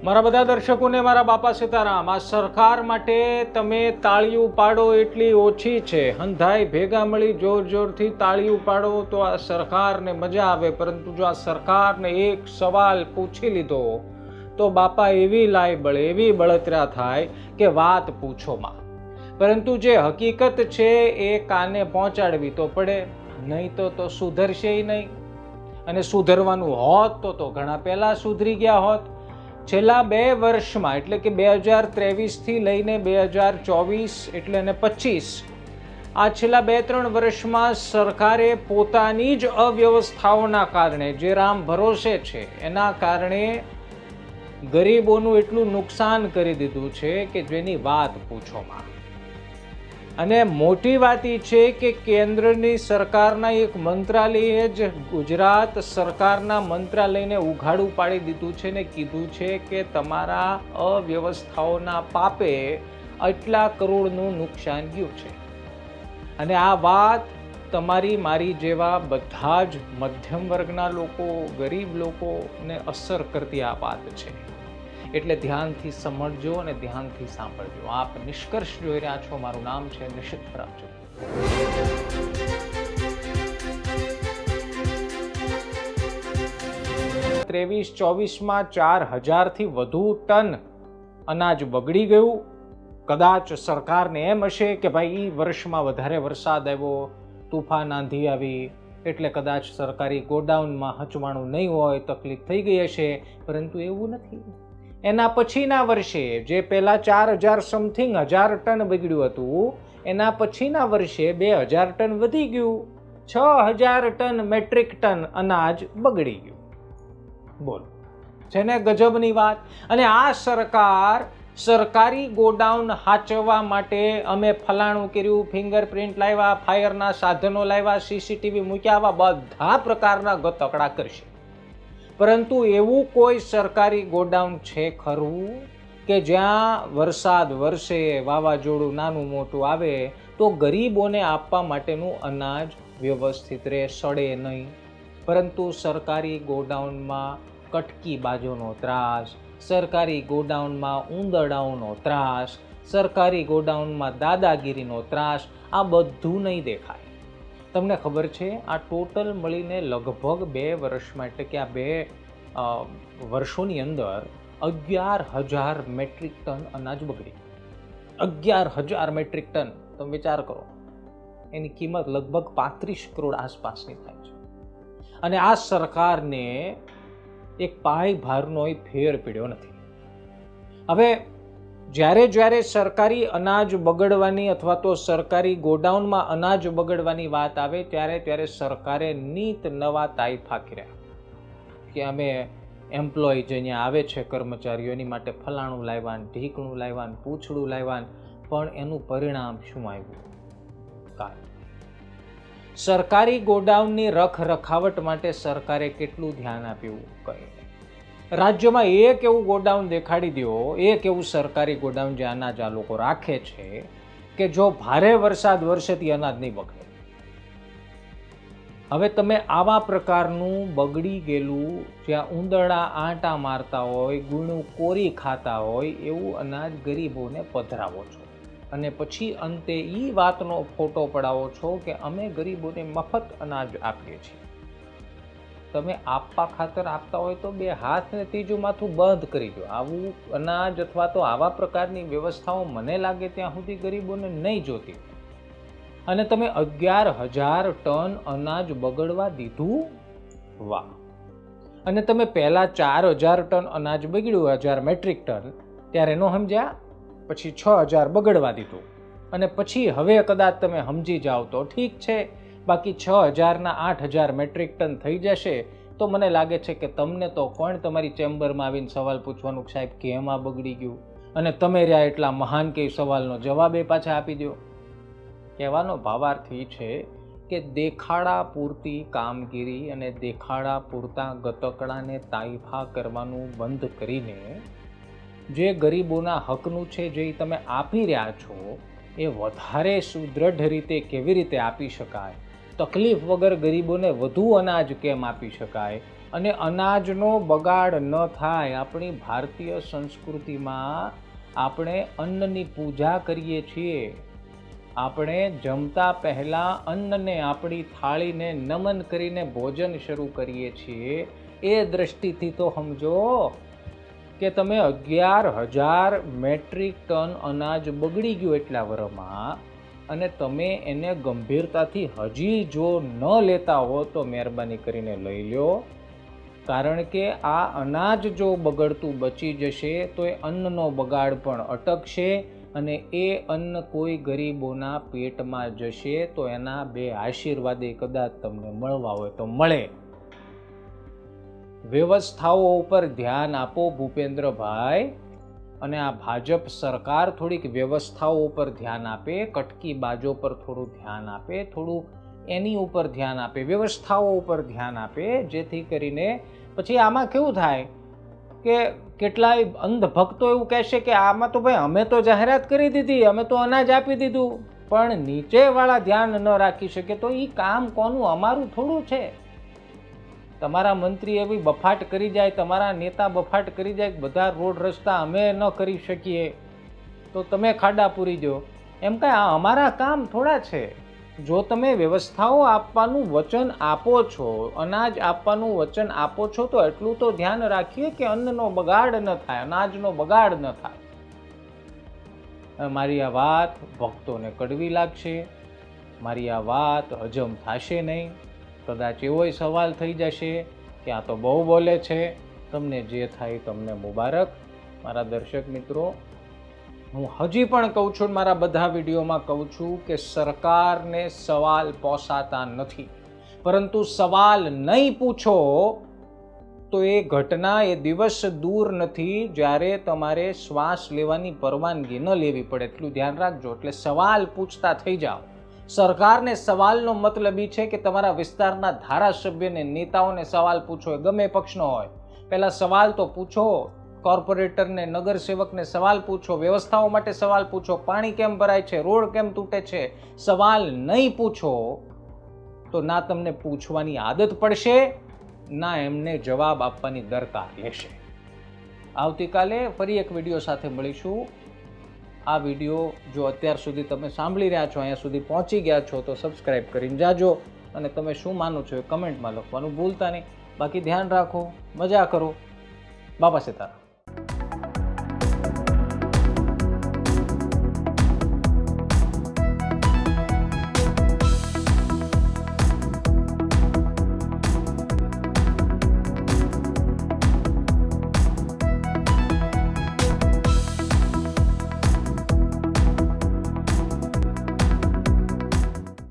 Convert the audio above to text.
મારા બધા દર્શકોને મારા બાપા સીતારામ। આ સરકાર માટે તમે તાળીઓ પાડો એટલી ઓછી છે। હંધાઈ ભેગા મળી જોર જોરથી તાળીઓ પાડો તો આ સરકારને મજા આવે, પરંતુ જો આ સરકારને એક સવાલ પૂછી લીધો તો બાપા એવી લાઈ બળે, એવી બળતરા થાય કે વાત પૂછોમાં। પરંતુ જે હકીકત છે એ કાને પહોંચાડવી તો પડે, નહીં તો સુધરશે નહીં। અને સુધરવાનું હોત તો ઘણા પહેલા સુધરી ગયા હોત। છેલ્લા 2 વર્ષમાં એટલે કે 2023થી લઈને 2024 એટલે અને 25 આ છેલ્લા 2-3 વર્ષમાં સરકારે પોતાની જ અવ્યવસ્થાઓના કારણે, જે રામ ભરોસે છે એના કારણે ગરીબોનું એટલું નુકસાન કરી દીધું છે કે જેની વાત પૂછોમાં। અને મોટી વાત એ છે કે કેન્દ્રની સરકારના એક મંત્રાલયે જ ગુજરાત સરકારના મંત્રાલયને ઉઘાડું પાડી દીધું છે ને કીધું છે કે તમારા અવ્યવસ્થાઓના પાપે આટલા કરોડનું નુકસાન ગયું છે। અને આ વાત તમારી મારી જેવા બધા જ મધ્યમ વર્ગના લોકો, ગરીબ લોકોને અસર કરતી આ વાત છે। એટલે ધ્યાનથી સમજજો અને ધ્યાનથી સાંભળજો। આપ નિષ્કર્ષ જોઈ રહ્યા છો। મારું નામ છે નિશિત ફરાજો। 23-24માં 4000થી વધુ ટન અનાજ બગડી ગયું। કદાચ સરકારને એમ હશે કે ભાઈ એ વર્ષમાં વધારે વરસાદ આવ્યો, તુફાન આંધી આવી, એટલે કદાચ સરકારી ગોડાઉનમાં હચવાણું નહીં હોય, તકલીફ થઈ ગઈ હશે, પરંતુ એવું નથી। એના પછીના વર્ષે જે પહેલા 4000 સમથિંગ હજાર ટન બગડ્યું હતું, એના પછીના વર્ષે 2000 ટન વધી ગયું, 6000 ટન મેટ્રિક ટન અનાજ બગડી ગયું। બોલો, છે ને ગજબની વાત। અને આ સરકાર સરકારી ગોડાઉન હાચવવા માટે અમે ફલાણું કર્યું, ફિંગરપ્રિન્ટ લાવ્યા, ફાયરના સાધનો લાવ્યા, સીસીટીવી મૂક્યા, બધા પ્રકારના ગતકડા કરશે। પરંતુ એવું કોઈ સરકારી ગોડાઉન છે ખરું કે જ્યાં વરસાદ વરસે, વાવાઝોડું નાનું મોટું આવે તો ગરીબોને આપવા માટેનું અનાજ વ્યવસ્થિત રહે, સડે નહીં? પરંતુ સરકારી ગોડાઉનમાં કટકી બાજોનો ત્રાસ, સરકારી ગોડાઉનમાં ઉંદરડાઓનો ત્રાસ, સરકારી ગોડાઉનમાં દાદાગીરીનો ત્રાસ, આ બધું નહીં દેખાય। તમને ખબર છે, આ ટોટલ મળીને લગભગ 2 વર્ષમાં એટલે કે આ 2 વર્ષોની અંદર 11000 મેટ્રિક ટન અનાજ બગડી। 11000 મેટ્રિક ટન, તમે વિચાર કરો, એની કિંમત લગભગ 35 કરોડ આસપાસની થાય છે। અને આ સરકારને એક પાય ભારનો ફેર પડ્યો નથી। હવે જ્યારે સરકારી અનાજ બગડવાની અથવા તો સરકારી ગોડાઉનમાં અનાજ બગડવાની વાત આવે ત્યારે સરકારે નીત નવા તાઇફા કર્યા કે અમે એમ્પ્લોય જે અહીંયા આવે છે કર્મચારીઓ, એની માટે ફલાણું લાવ્યા, ઢીકણું લાવ્યા, પૂંછડું લાવ્યા, પણ એનું પરિણામ શું આવ્યું? કાંઈ। સરકારી ગોડાઉનની રખરખાવટ માટે સરકારે કેટલું ધ્યાન આપ્યું? કંઈ। રાજ્યમાં એક એવું ગોડાઉન દેખાડી દો, એક એવું સરકારી ગોડાઉન જે અનાજ આ લોકો રાખે છે કે જો ભારે વરસાદ વરસેથી અનાજ નહીં બગડે। હવે તમે આવા પ્રકારનું બગડી ગયેલું, જ્યાં ઉંદરડા આંટા મારતા હોય, ગુણું કોરી ખાતા હોય એવું અનાજ ગરીબોને પધરાવો છો, અને પછી અંતે એ વાતનો ફોટો પડાવો છો કે અમે ગરીબોને મફત અનાજ આપીએ છીએ। તમે આપવા ખાતર આપતા હોય તો 2 હાથ ને ત્રીજું માથું બંધ કરી દો। આવું અનાજ અથવા તો આવા પ્રકારની વ્યવસ્થાઓ મને લાગે ત્યાં સુધી ગરીબોને નહીં જોતી। અને તમે 11000 ટન અનાજ બગડવા દીધું? વાહ! અને તમે પહેલા 4000 ટન અનાજ બગડ્યું, 1000 મેટ્રિક ટન, ત્યારે ન સમજ્યા, પછી 6000 બગડવા દીધું, અને પછી હવે કદાચ તમે સમજી જાઓ તો ઠીક છે, બાકી 6000ના 8000 મેટ્રિક ટન થઈ જશે તો મને લાગે છે કે તમને તો કોણ તમારી ચેમ્બરમાં આવીને સવાલ પૂછવાનું કે સાહેબ કેમ આ બગડી ગયું, અને તમે રહ્યા એટલા મહાન કે સવાલનો જવાબ એ પાછા આપી દો। કહેવાનો ભાવાર્થ એ છે કે દેખાડા પૂરતી કામગીરી અને દેખાડા પૂરતા ગતકડાને તાઇફા કરવાનું બંધ કરીને જે ગરીબોના હકનું છે, જે તમે આપી રહ્યા છો, એ વધારે સુદૃઢ રીતે કેવી રીતે આપી શકાય, તકલીફ વગર ગરીબોને વધુ અનાજ કેમ આપી શકાય, અને અનાજનો બગાડ ન થાય. આપણી ભારતીય સંસ્કૃતિમાં આપણે અન્નની પૂજા કરીએ છીએ. આપણે જમતા પહેલા અન્નને, આપણી થાળીને નમન કરીને ભોજન શરૂ કરીએ છીએ. એ દ્રષ્ટિથી તો સમજો કે તમે 11,000 મેટ્રિક ટન અનાજ બગડી ગયું એટલા વર્ષમાં, અને તમે એને ગંભીરતાથી હજી જો ન લેતા હો તો મહેરબાની કરીને લઈ લો. કારણ કે આ અનાજ જો બગડતું બચી જશે તો એ અન્નનો બગાડ પણ અટકશે, અને એ અન્ન કોઈ ગરીબોના પેટમાં જશે તો એના 2 આશીર્વાદે કદાચ તમને મળવા હોય તો મળે. વ્યવસ્થાઓ ઉપર ધ્યાન આપો ભૂપેન્દ્રભાઈ, અને આ ભાજપ સરકાર થોડીક વ્યવસ્થાઓ ઉપર ધ્યાન આપે, કટકી બાજો પર થોડું ધ્યાન આપે, થોડું એની ઉપર ધ્યાન આપે, વ્યવસ્થાઓ ઉપર ધ્યાન આપે, જેથી કરીને પછી આમાં કેવું થાય કે કેટલાય અંધભક્તો એવું કહેશે કે આમાં તો ભાઈ અમે તો જાહેરાત કરી દીધી, અમે તો અનાજ આપી દીધું, પણ નીચેવાળા ધ્યાન ન રાખી શકે તો એ કામ કોનું? અમારું થોડું છે. તમારા મંત્રી એવી બફાટ કરી જાય, તમારા નેતા બફાટ કરી જાય, બધા રોડ રસ્તા અમે ન કરી શકીએ તો તમે ખાડા પૂરી દો, એમ કાંઈ આ અમારા કામ થોડા છે. જો તમે વ્યવસ્થાઓ આપવાનું વચન આપો છો, અનાજ આપવાનું વચન આપો છો, તો એટલું તો ધ્યાન રાખીએ કે અન્નનો બગાડ ન થાય, અનાજનો બગાડ ન થાય. મારી આ વાત ભક્તોને કડવી લાગશે, મારી આ વાત હજમ થશે નહીં. કદાચ એવોય સવાલ થઈ જશે કે આ તો બહુ બોલે છે. તમને જે થાય તમને મુબારક. મારા દર્શક મિત્રો, હું હજી પણ કહું છું, મારા બધા વિડીયોમાં કહું છું કે સરકારને સવાલ પોસાતા નથી, પરંતુ સવાલ નહીં પૂછો તો એ ઘટના, એ દિવસ દૂર નથી જ્યારે તમારે શ્વાસ લેવાની પરવાનગી ન લેવી પડે. એટલું ધ્યાન રાખજો. એટલે સવાલ પૂછતા થઈ જાઓ. સરકારને સવાલનો મતલબ એ છે કે તમારા વિસ્તારના ધારાસભ્યને, નેતાઓને સવાલ પૂછો, એ ગમે પક્ષનો હોય. પહેલા સવાલ તો પૂછો. કોર્પોરેટરને, નગરસેવકને સવાલ પૂછો, વ્યવસ્થાઓ માટે સવાલ પૂછો, પાણી કેમ ભરાય છે, રોડ કેમ તૂટે છે. સવાલ નહીં પૂછો તો ના તમને પૂછવાની આદત પડશે, ના એમને જવાબ આપવાની દરકાર લેશે. આવતીકાલે ફરી એક વિડીયો સાથે મળીશું. આ વિડીયો જો અત્યાર સુધી તમે સાંભળી રહ્યા છો, અહીંયા સુધી પહોંચી ગયા છો, તો સબસ્ક્રાઈબ કરીને જાજો, અને તમે શું માનો છો એ કમેન્ટમાં લખવાનું ભૂલતા નહીં. બાકી ધ્યાન રાખો, મજા કરો. બાપા સીતારામ.